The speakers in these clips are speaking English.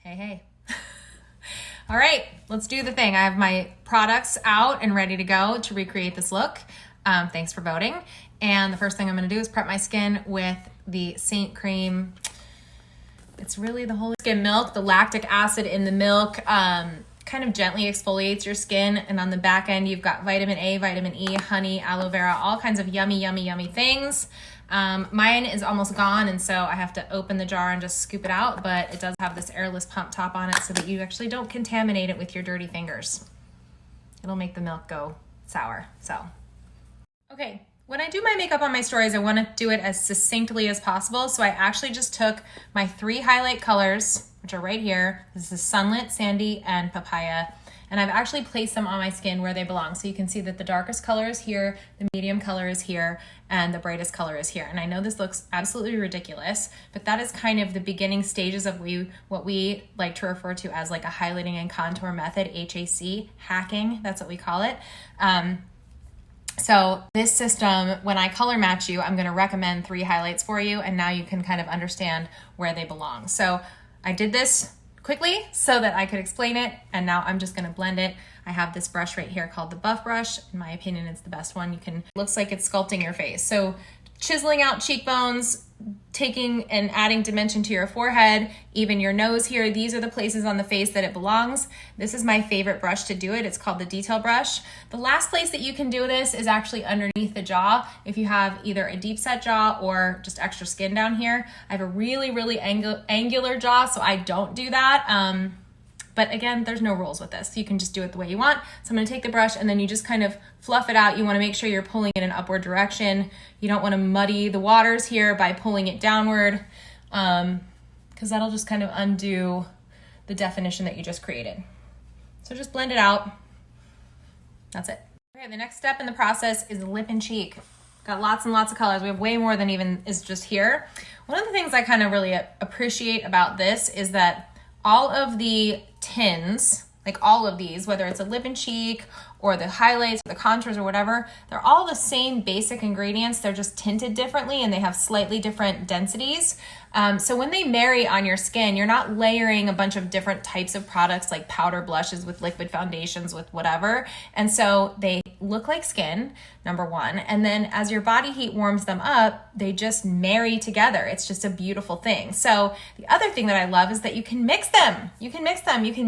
Hey. All right, let's do the thing. I have my products out and ready to go to recreate this look. Thanks for voting. And the first thing I'm gonna do is prep my skin with the St. Creme. It's really the whole skin milk. The lactic acid in the milk kind of gently exfoliates your skin. And on the back end, you've got vitamin A, vitamin E, honey, aloe vera, all kinds of yummy, yummy, yummy things. Mine is almost gone, and so I have to open the jar and just scoop it out, but it does have this airless pump top on it so that you actually don't contaminate it with your dirty fingers. It'll make the milk go sour, so. Okay, when I do my makeup on my stories, I wanna do it as succinctly as possible, so I actually just took my 3 highlight colors, which are right here. This is Sunlit, Sandy, and Papaya. And I've actually placed them on my skin where they belong. So you can see that the darkest color is here, the medium color is here, and the brightest color is here. And I know this looks absolutely ridiculous, but that is kind of the beginning stages of what we like to refer to as like a highlighting and contour method, HAC, hacking, that's what we call it. So this system, when I color match you, I'm gonna recommend 3 highlights for you, and now you can kind of understand where they belong. So I did this quickly so that I could explain it, and now I'm just gonna blend it. I have this brush right here called the Buff brush. In my opinion, it's the best one. It looks like it's sculpting your face. So chiseling out cheekbones, taking and adding dimension to your forehead, even your nose here. These are the places on the face that it belongs. This is my favorite brush to do it. It's called the detail brush. The last place that you can do this is actually underneath the jaw. If you have either a deep set jaw or just extra skin down here. I have a really, really angular jaw, so I don't do that. But again, there's no rules with this. You can just do it the way you want. So I'm gonna take the brush and then you just kind of fluff it out. You wanna make sure you're pulling in an upward direction. You don't wanna muddy the waters here by pulling it downward, because that'll just kind of undo the definition that you just created. So just blend it out. That's it. Okay, the next step in the process is lip and cheek. Got lots and lots of colors. We have way more than even is just here. One of the things I kind of really appreciate about this is that all of the tints, like all of these, whether it's a lip and cheek or the highlights or the contours or whatever, they're all the same basic ingredients. They're just tinted differently and they have slightly different densities. So when they marry on your skin, you're not layering a bunch of different types of products like powder blushes with liquid foundations with whatever. And so they look like skin, number one. And then as your body heat warms them up, they just marry together. It's just a beautiful thing. So the other thing that I love is that you can mix them. You can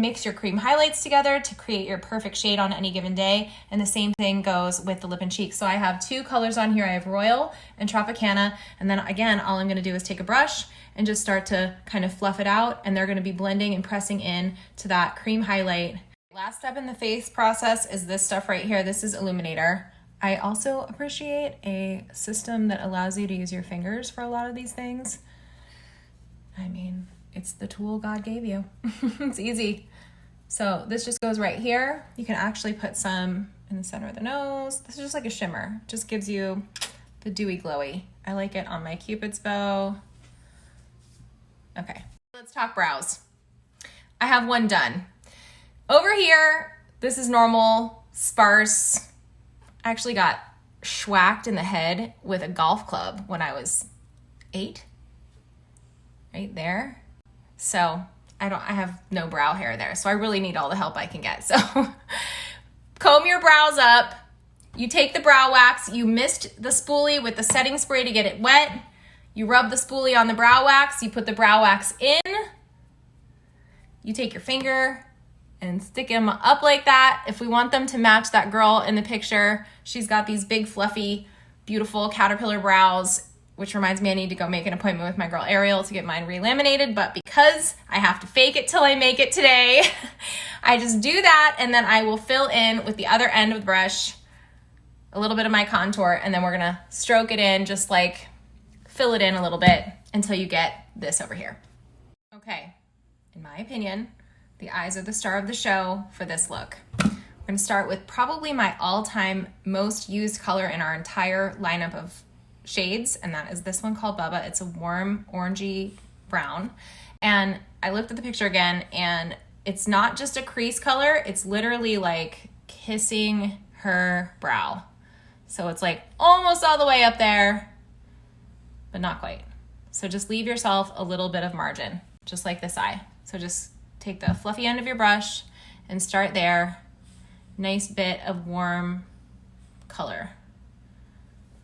mix your cream highlights together to create your perfect shade on any given day. And the same thing goes with the lip and cheek. So I have 2 colors on here. I have Royal and Tropicana. And then again, all I'm gonna do is take a brush and just start to kind of fluff it out. And they're gonna be blending and pressing in to that cream highlight. Last step in the face process is this stuff right here. This is Illuminator. I also appreciate a system that allows you to use your fingers for a lot of these things. I mean, it's the tool God gave you. It's easy. So this just goes right here. You can actually put some in the center of the nose. This is just like a shimmer. Just gives you the dewy glowy. I like it on my Cupid's bow. Okay, let's talk brows. I have one done. Over here, this is normal, sparse. I actually got schwacked in the head with a golf club when I was 8, right there. So I have no brow hair there, so I really need all the help I can get. So comb your brows up. You take the brow wax, you mist the spoolie with the setting spray to get it wet. You rub the spoolie on the brow wax, you put the brow wax in. You take your finger and stick them up like that. If we want them to match that girl in the picture, she's got these big, fluffy, beautiful caterpillar brows, which reminds me I need to go make an appointment with my girl Ariel to get mine relaminated, but because I have to fake it till I make it today, I just do that, and then I will fill in with the other end of the brush a little bit of my contour, and then we're gonna stroke it in, just like fill it in a little bit until you get this over here. Okay, in my opinion, the eyes are the star of the show for this look. We're gonna start with probably my all-time most used color in our entire lineup of shades, and that is this one called Bubba. It's a warm orangey brown. And I looked at the picture again, and it's not just a crease color, it's literally like kissing her brow. So it's like almost all the way up there, but not quite. So just leave yourself a little bit of margin, just like this eye. So just take the fluffy end of your brush and start there. Nice bit of warm color.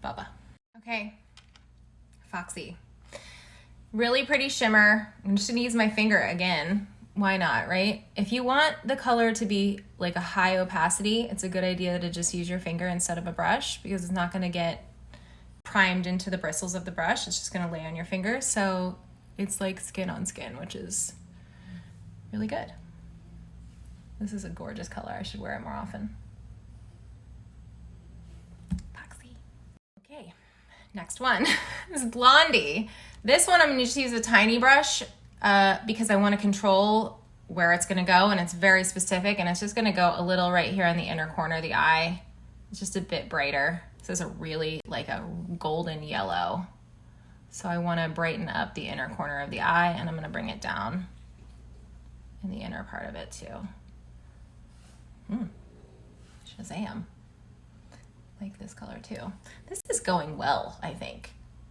Bubba. Okay, Foxy. Really pretty shimmer. I'm just gonna use my finger again. Why not, right? If you want the color to be like a high opacity, it's a good idea to just use your finger instead of a brush because it's not gonna get primed into the bristles of the brush. It's just gonna lay on your finger. So it's like skin on skin, which is really good. This is a gorgeous color. I should wear it more often. Foxy. Okay, next one is Blondie. This one I'm going to just use a tiny brush because I want to control where it's going to go, and it's very specific, and it's just going to go a little right here in the inner corner of the eye. It's just a bit brighter. This is a really like a golden yellow. So I want to brighten up the inner corner of the eye, and I'm going to bring it down in the inner part of it too. Shazam. Like this color too. This is going well, I think.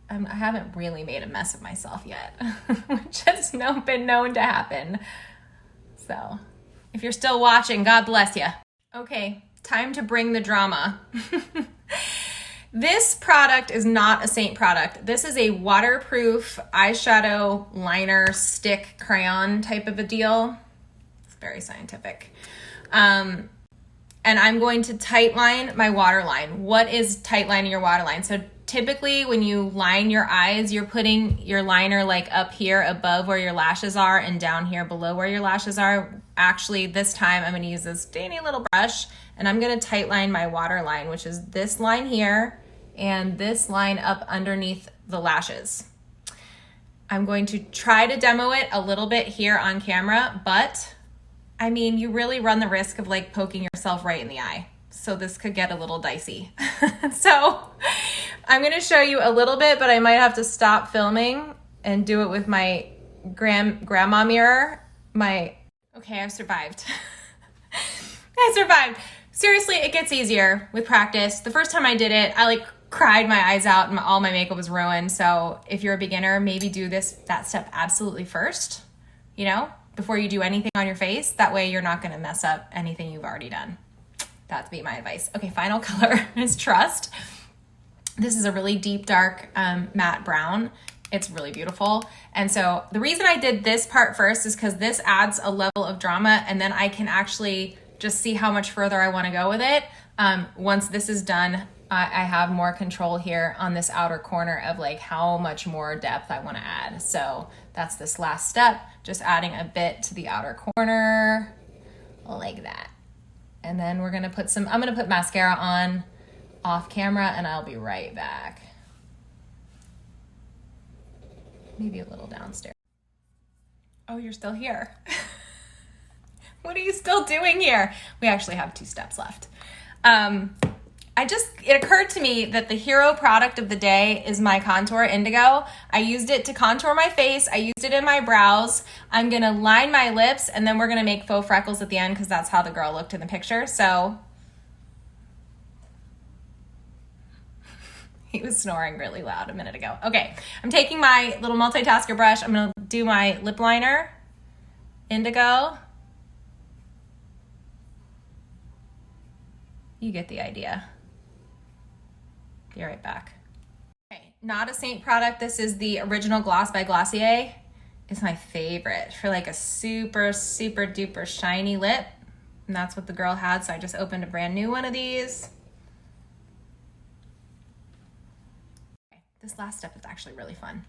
I haven't really made a mess of myself yet, which has been known to happen. So if you're still watching, God bless you. Okay, time to bring the drama. This product is not a Saint product. This is a waterproof eyeshadow liner stick crayon type of a deal. It's very scientific. And I'm going to tightline my waterline. What is tightlining your waterline? So typically when you line your eyes, you're putting your liner like up here above where your lashes are and down here below where your lashes are. Actually, this time I'm gonna use this dainty little brush and I'm gonna tightline my waterline, which is this line here and this line up underneath the lashes. I'm going to try to demo it a little bit here on camera, but I mean, you really run the risk of like poking yourself right in the eye. So this could get a little dicey. So I'm gonna show you a little bit, but I might have to stop filming and do it with my grandma mirror. Okay, I've survived. I survived. Seriously, it gets easier with practice. The first time I did it, I like cried my eyes out and all my makeup was ruined. So if you're a beginner, maybe do that step absolutely first, you know, before you do anything on your face. That way you're not gonna mess up anything you've already done. That'd be my advice. Okay, final color is Trust. This is a really deep, dark matte brown. It's really beautiful. And so the reason I did this part first is because this adds a level of drama and then I can actually just see how much further I wanna go with it. Once this is done, I have more control here on this outer corner of like how much more depth I wanna add. So that's this last step, just adding a bit to the outer corner like that. And then we're gonna I'm gonna put mascara on off camera and I'll be right back. Maybe a little downstairs. Oh, you're still here. What are you still doing here? We actually have 2 steps left. It occurred to me that the hero product of the day is my contour Indigo. I used it to contour my face. I used it in my brows. I'm gonna line my lips and then we're gonna make faux freckles at the end because that's how the girl looked in the picture. So he was snoring really loud a minute ago. Okay, I'm taking my little multitasker brush. I'm gonna do my lip liner, Indigo. You get the idea. Be right back. Okay, not a Saint product. This is the original gloss by Glossier. It's my favorite for like a super, super duper shiny lip. And that's what the girl had, so I just opened a brand new one of these. Okay, this last step is actually really fun.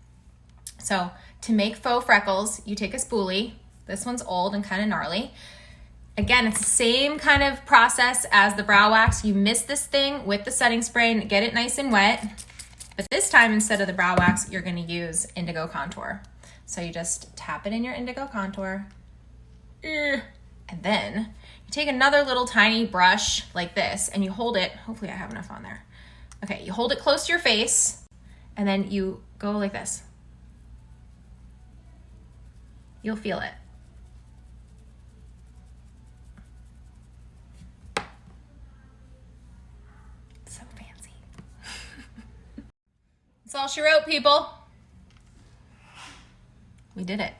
So to make faux freckles, you take a spoolie. This one's old and kind of gnarly. Again, it's the same kind of process as the brow wax. You mist this thing with the setting spray and get it nice and wet. But this time, instead of the brow wax, you're gonna use Indigo Contour. So you just tap it in your Indigo Contour. And then you take another little tiny brush like this and you hold it, hopefully I have enough on there. Okay, you hold it close to your face and then you go like this. You'll feel it. That's all she wrote, people. We did it.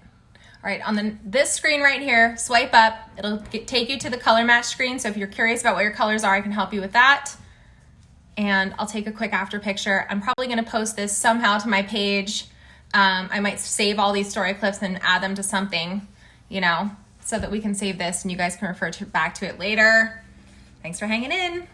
All right, on this screen right here, swipe up. It'll take you to the color match screen. So if you're curious about what your colors are, I can help you with that. And I'll take a quick after picture. I'm probably gonna post this somehow to my page. I might save all these story clips and add them to something, you know, so that we can save this and you guys can refer back to it later. Thanks for hanging in.